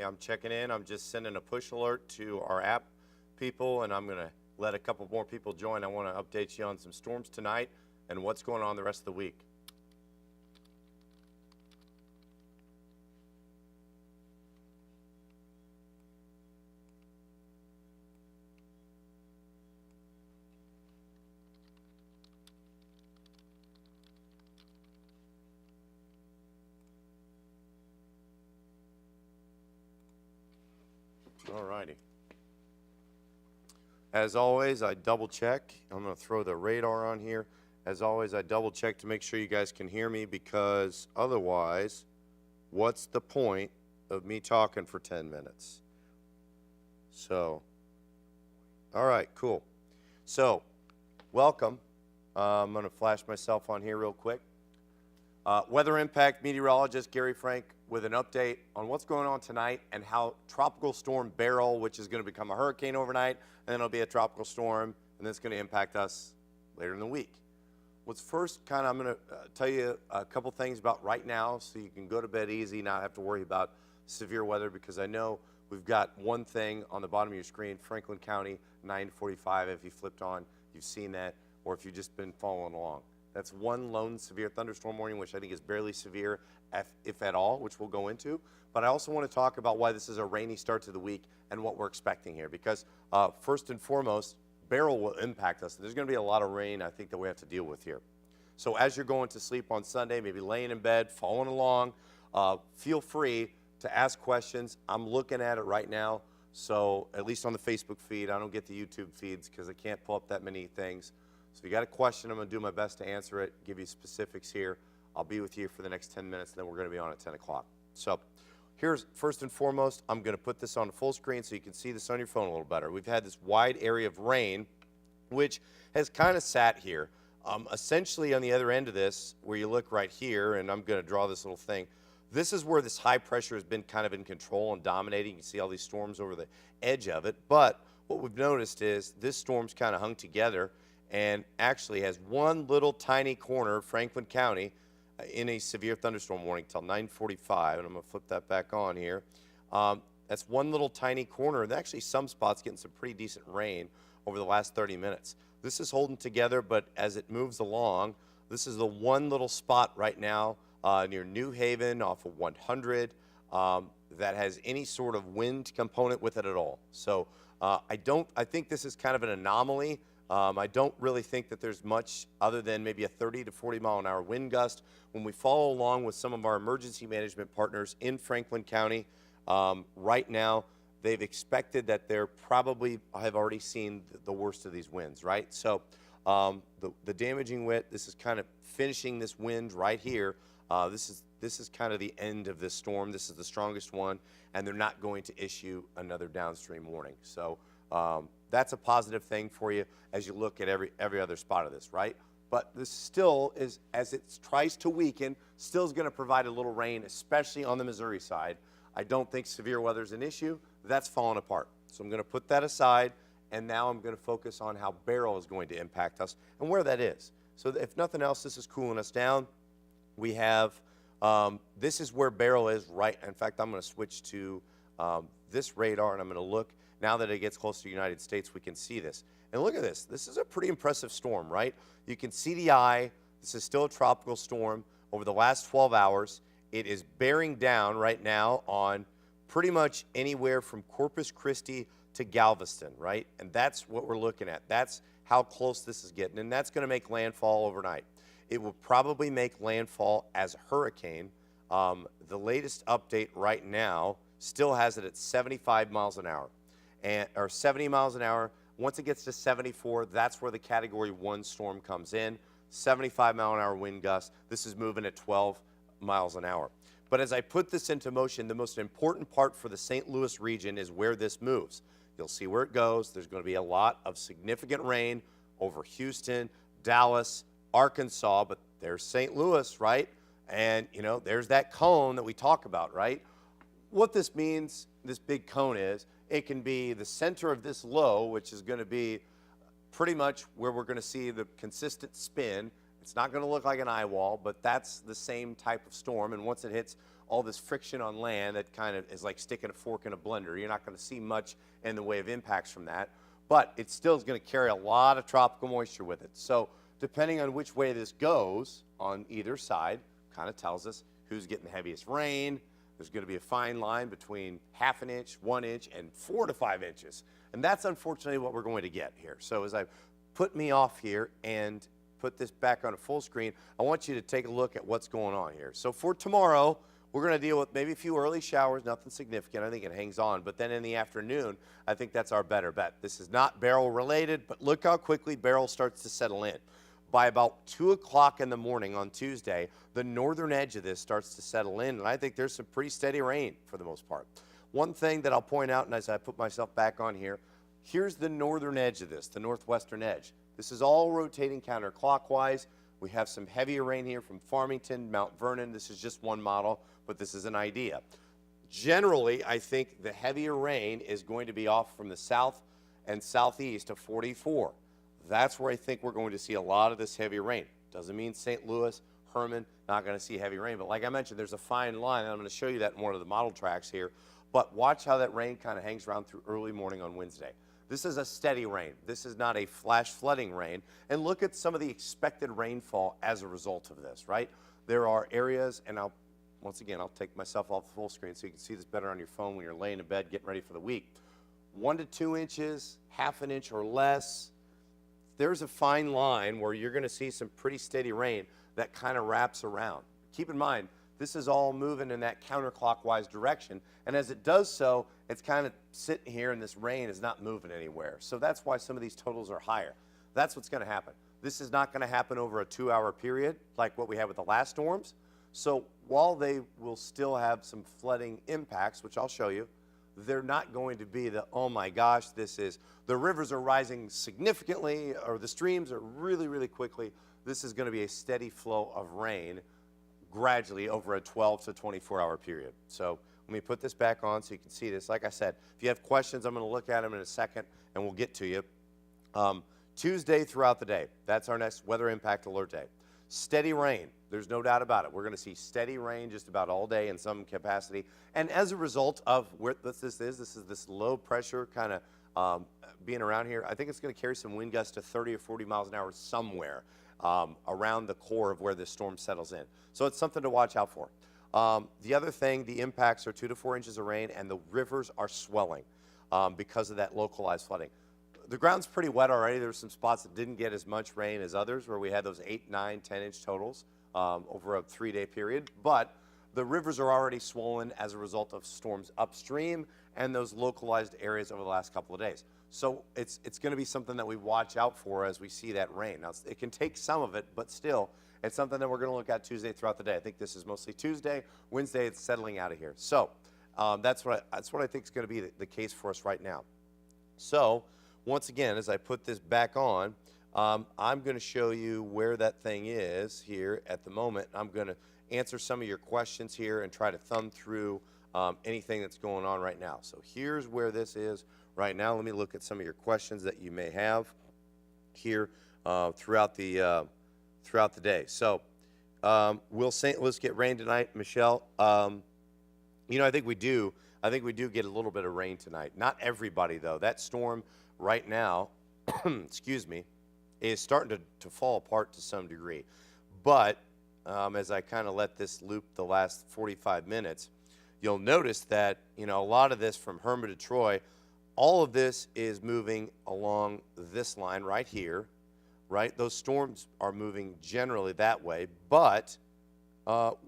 I'm checking in. I'm just sending a push alert to our app people, and I'm going to let a couple more people join. I want to update you on some storms tonight and what's going on the rest of the week. All righty. As always, I double check. I'm going to throw the radar on here. As always, I double check to make sure you guys can hear me, because otherwise, what's the point of me talking for 10 minutes? So, all right, cool. So, welcome. I'm going to flash myself on here real quick. Weather impact meteorologist Gary Frank with an update on what's going on tonight and how Tropical Storm Beryl, which is going to become a hurricane overnight, and then it'll be a tropical storm, and then it's going to impact us later in the week. What's first, I'm going to tell you a couple things about right now so you can go to bed easy, not have to worry about severe weather, because I know we've got one thing on the bottom of your screen, Franklin County, 945. If you flipped on, you've seen that, or if you've just been following along. That's one lone severe thunderstorm warning, which I think is barely severe, if at all, which we'll go into. But I also want to talk about why this is a rainy start to the week and what we're expecting here. Because first and foremost, Beryl will impact us. There's going to be a lot of rain, I think, that we have to deal with here. So as you're going to sleep on Sunday, maybe laying in bed, following along, feel free to ask questions. I'm looking at it right now. So at least on the Facebook feed, I don't get the YouTube feeds because I can't pull up that many things. So if you got a question, I'm going to do my best to answer it, give you specifics here. I'll be with you for the next 10 minutes, and then we're going to be on at 10 o'clock. So here's, first and foremost, I'm going to put this on full screen so you can see this on your phone a little better. We've had this wide area of rain, which has kind of sat here. Essentially on the other end of this, where you look right here, and I'm going to draw this little thing, this is where this high pressure has been kind of in control and dominating. You can see all these storms over the edge of it. But what we've noticed is this storm's kind of hung together and actually has one little tiny corner, Franklin County, in a severe thunderstorm warning till 9:45, and I'm going to flip that back on here. That's one little tiny corner, and actually some spots getting some pretty decent rain over the last 30 minutes. This is holding together, but as it moves along, this is the one little spot right now near New Haven off of 100 that has any sort of wind component with it at all. So I think this is kind of an anomaly. I don't really think that there's much other than maybe a 30 to 40 mile an hour wind gust. When we follow along with some of our emergency management partners in Franklin County, right now, they've expected that they're probably have already seen the worst of these winds, right? So the damaging wind, this is kind of finishing this wind right here. This is kind of the end of this storm. This is the strongest one, and they're not going to issue another downstream warning. So that's a positive thing for you as you look at every other spot of this, right? But this still is, as it tries to weaken, still is going to provide a little rain, especially on the Missouri side. I don't think severe weather is an issue. That's falling apart. So I'm going to put that aside, and now I'm going to focus on how Beryl is going to impact us and where that is. So if nothing else, this is cooling us down. We have, this is where Beryl is right. In fact, I'm going to switch to this radar, and I'm going to look. Now that it gets close to the United States, we can see this. And look at this. This is a pretty impressive storm, right? You can see the eye. This is still a tropical storm. Over the last 12 hours, it is bearing down right now on pretty much anywhere from Corpus Christi to Galveston, right? And that's what we're looking at. That's how close this is getting. And that's going to make landfall overnight. It will probably make landfall as a hurricane. The latest update right now still has it at 75 miles an hour. Or 70 miles an hour. Once it gets to 74, that's where the Category 1 storm comes in. 75 mile an hour wind gust. This is moving at 12 miles an hour. But as I put this into motion, the most important part for the St. Louis region is where this moves. You'll see where it goes. There's going to be a lot of significant rain over Houston, Dallas, Arkansas, but there's St. Louis, right? And, you know, there's that cone that we talk about, right? What this means, this big cone is, it can be the center of this low, which is going to be pretty much where we're going to see the consistent spin. It's not going to look like an eye wall, but that's the same type of storm. And once it hits all this friction on land that kind of is like sticking a fork in a blender. You're not going to see much in the way of impacts from that, but it still is going to carry a lot of tropical moisture with it. So depending on which way this goes on either side, kind of tells us who's getting the heaviest rain. There's going to be a fine line between ½ an inch, 1 inch, and 4 to 5 inches. And that's unfortunately what we're going to get here. So as I put me off here and put this back on a full screen, I want you to take a look at what's going on here. So for tomorrow, we're going to deal with maybe a few early showers, nothing significant. I think it hangs on. But then in the afternoon, I think that's our better bet. This is not Beryl related, but look how quickly Beryl starts to settle in. By about 2 o'clock in the morning on Tuesday, the northern edge of this starts to settle in, and I think there's some pretty steady rain for the most part. One thing that I'll point out, and as I put myself back on here, here's the northern edge of this, the northwestern edge. This is all rotating counterclockwise. We have some heavier rain here from Farmington, Mount Vernon. This is just one model, but this is an idea. Generally, I think the heavier rain is going to be off from the south and southeast of 44. That's where I think we're going to see a lot of this heavy rain. Doesn't mean St. Louis, Herman, not going to see heavy rain. But like I mentioned, there's a fine line, and I'm going to show you that in one of the model tracks here. But watch how that rain kind of hangs around through early morning on Wednesday. This is a steady rain. This is not a flash flooding rain. And look at some of the expected rainfall as a result of this, right? There are areas, and once again, I'll take myself off the full screen so you can see this better on your phone when you're laying in bed getting ready for the week. 1 to 2 inches, ½ an inch or less. There's a fine line where you're going to see some pretty steady rain that kind of wraps around. Keep in mind, this is all moving in that counterclockwise direction, and as it does so, it's kind of sitting here and this rain is not moving anywhere. So that's why some of these totals are higher. That's what's going to happen. This is not going to happen over a 2-hour period like what we had with the last storms. So while they will still have some flooding impacts, which I'll show you, they're not going to be the, oh my gosh, the rivers are rising significantly or the streams are really, really quickly. This is going to be a steady flow of rain gradually over a 12 to 24-hour period. So let me put this back on so you can see this. Like I said, if you have questions, I'm going to look at them in a second and we'll get to you. Tuesday throughout the day, that's our next weather impact alert day. Steady rain, there's no doubt about it. We're going to see steady rain just about all day in some capacity. And as a result of where this is this low pressure kind of being around here, I think it's going to carry some wind gusts to 30 or 40 miles an hour somewhere around the core of where this storm settles in. So it's something to watch out for. The other thing, the impacts are 2 to 4 inches of rain, and the rivers are swelling because of that localized flooding. The ground's pretty wet already. There's some spots that didn't get as much rain as others where we had those 8, 9, 10-inch totals over a 3-day period. But the rivers are already swollen as a result of storms upstream and those localized areas over the last couple of days. So it's going to be something that we watch out for as we see that rain. Now, it can take some of it, but still, it's something that we're going to look at Tuesday throughout the day. I think this is mostly Tuesday. Wednesday, it's settling out of here. So that's what I think is going to be the case for us right now. So once again, as I put this back on, I'm going to show you where that thing is here at the moment. I'm going to answer some of your questions here and try to thumb through anything that's going on right now. So here's where this is right now. Let me look at some of your questions that you may have here throughout the day. So will St. Louis get rain tonight, Michelle? You know, I think we do. I think we do get a little bit of rain tonight. Not everybody, though. That storm right now, excuse me, is starting to fall apart to some degree. But as I kind of let this loop the last 45 minutes, you'll notice that, you know, a lot of this from Herman to Troy, all of this is moving along this line right here, right? Those storms are moving generally that way, but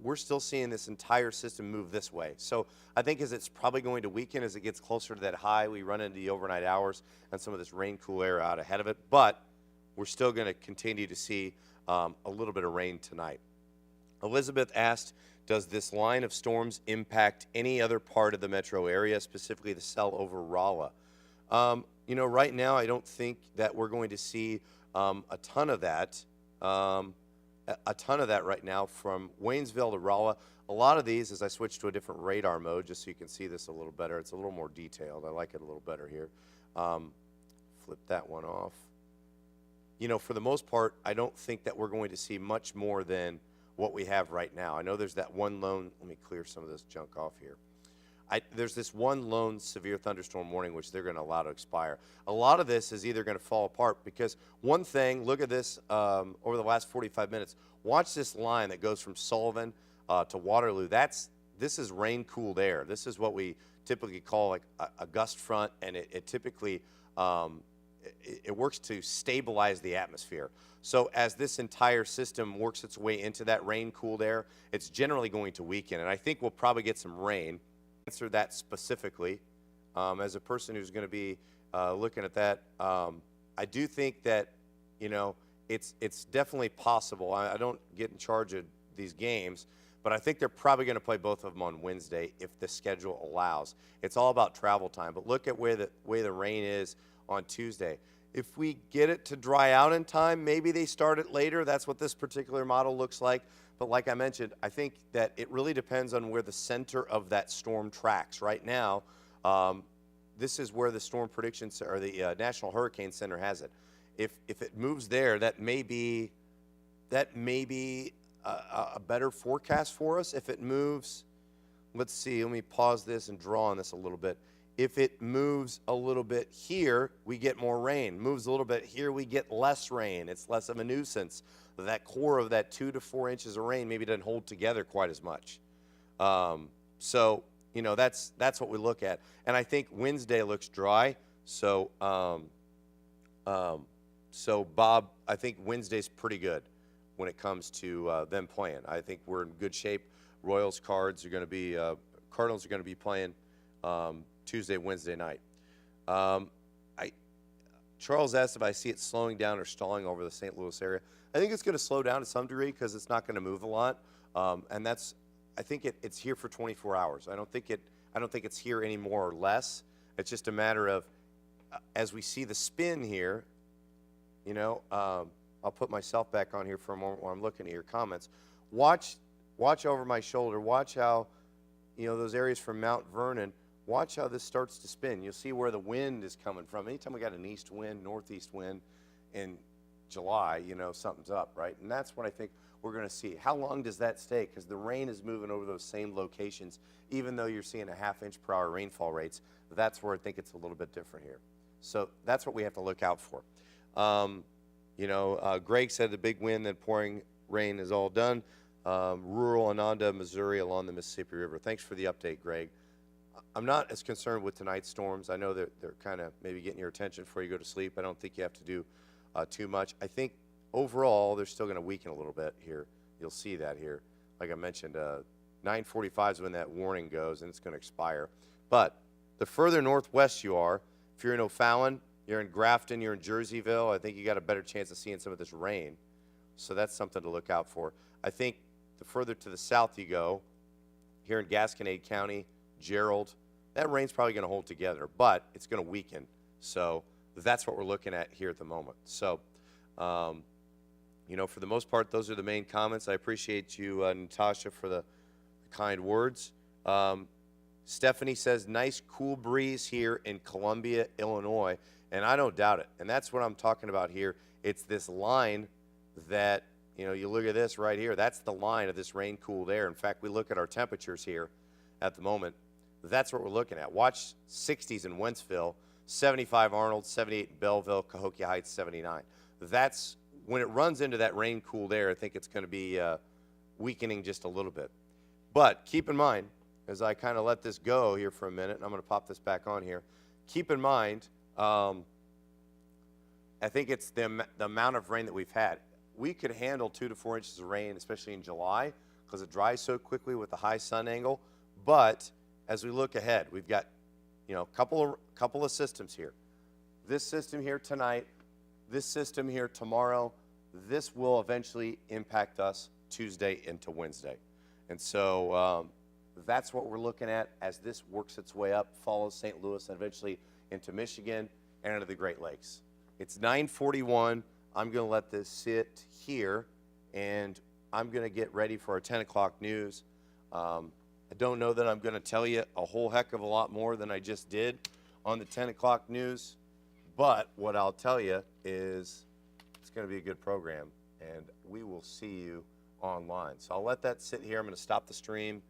we're still seeing this entire system move this way. So I think as it's probably going to weaken as it gets closer to that high, we run into the overnight hours and some of this rain cool air out ahead of it, but we're still going to continue to see a little bit of rain tonight. Elizabeth asked, does this line of storms impact any other part of the metro area, specifically the cell over Rolla? You know, right now I don't think that we're going to see a ton of that. Right now from Waynesville to Rolla. A lot of these, as I switch to a different radar mode, just so you can see this a little better, it's a little more detailed. I like it a little better here. Flip that one off. You know, for the most part, I don't think that we're going to see much more than what we have right now. I know there's that one lone, let me clear some of this junk off here. There's this one lone severe thunderstorm warning which they're going to allow to expire. A lot of this is either going to fall apart because one thing, look at this over the last 45 minutes. Watch this line that goes from Sullivan to Waterloo. This is rain-cooled air. This is what we typically call like a gust front, and it typically it works to stabilize the atmosphere. So as this entire system works its way into that rain-cooled air, it's generally going to weaken, and I think we'll probably get some rain. Answer that specifically as a person who's going to be looking at that. I do think that, you know, it's definitely possible. I don't get in charge of these games, but I think they're probably going to play both of them on Wednesday if the schedule allows. It's all about travel time, but look at where the rain is on Tuesday. If we get it to dry out in time, maybe they start it later. That's what this particular model looks like. But like I mentioned, I think that it really depends on where the center of that storm tracks. Right now, this is where the Storm Prediction or the National Hurricane Center has it. If it moves there, that may be a better forecast for us. If it moves, let's see, let me pause this and draw on this a little bit. If it moves a little bit here, we get more rain. Moves a little bit here, we get less rain. It's less of a nuisance. That core of that 2 to 4 inches of rain maybe doesn't hold together quite as much. So, you know, that's what we look at. And I think Wednesday looks dry. So, so Bob, I think Wednesday's pretty good when it comes to them playing. I think we're in good shape. Royals Cardinals are going to be playing Tuesday, Wednesday night. Charles asked if I see it slowing down or stalling over the St. Louis area. I think it's going to slow down to some degree because it's not going to move a lot, and I think it's here for 24 hours. I don't think it's here any more or less. It's just a matter of as we see the spin here. You know, I'll put myself back on here for a moment while I'm looking at your comments. Watch over my shoulder. Watch how, you know, those areas from Mount Vernon. Watch how this starts to spin. You'll see where the wind is coming from. Anytime we got an east wind, northeast wind in July, you know, something's up, right? And that's what I think we're going to see. How long does that stay? Because the rain is moving over those same locations, even though you're seeing a ½ inch per hour rainfall rates. That's where I think it's a little bit different here. So that's what we have to look out for. You know, Greg said the big wind and pouring rain is all done. Rural Ananda, Missouri, along the Mississippi River. Thanks for the update, Greg. I'm not as concerned with tonight's storms. I know that they're kind of maybe getting your attention before you go to sleep. I don't think you have to do too much. I think overall they're still going to weaken a little bit here. You'll see that here. Like I mentioned, 9:45 is when that warning goes, and it's going to expire. But the further northwest you are, if you're in O'Fallon, you're in Grafton, you're in Jerseyville, I think you got a better chance of seeing some of this rain. So that's something to look out for. I think the further to the south you go, here in Gasconade County, Gerald, that rain's probably going to hold together, but it's going to weaken. So that's what we're looking at here at the moment. So, you know, for the most part, those are the main comments. I appreciate you, Natasha, for the kind words. Stephanie says, nice cool breeze here in Columbia, Illinois, and I don't doubt it. And that's what I'm talking about here. It's this line that, you know, you look at this right here. That's the line of this rain-cooled air. In fact, we look at our temperatures here at the moment. That's what we're looking at. Watch 60s in Wentzville, 75 Arnold, 78 in Belleville, Cahokia Heights, 79. That's when it runs into that rain-cooled air. I think it's going to be weakening just a little bit. But keep in mind, as I kind of let this go here for a minute, and I'm going to pop this back on here, keep in mind, I think it's the amount of rain that we've had. We could handle 2 to 4 inches of rain, especially in July, because it dries so quickly with the high sun angle. But as we look ahead, we've got, you know, a couple of systems here. This system here tonight, this system here tomorrow. This will eventually impact us Tuesday into Wednesday. And so that's what we're looking at as this works its way up, follows St. Louis, and eventually into Michigan and into the Great Lakes. It's 9:41. I'm going to let this sit here, and I'm going to get ready for our 10 o'clock news. I don't know that I'm going to tell you a whole heck of a lot more than I just did on the 10 o'clock news, but what I'll tell you is it's going to be a good program, and we will see you online. So I'll let that sit here. I'm going to stop the stream.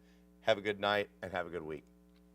Have a good night and have a good week.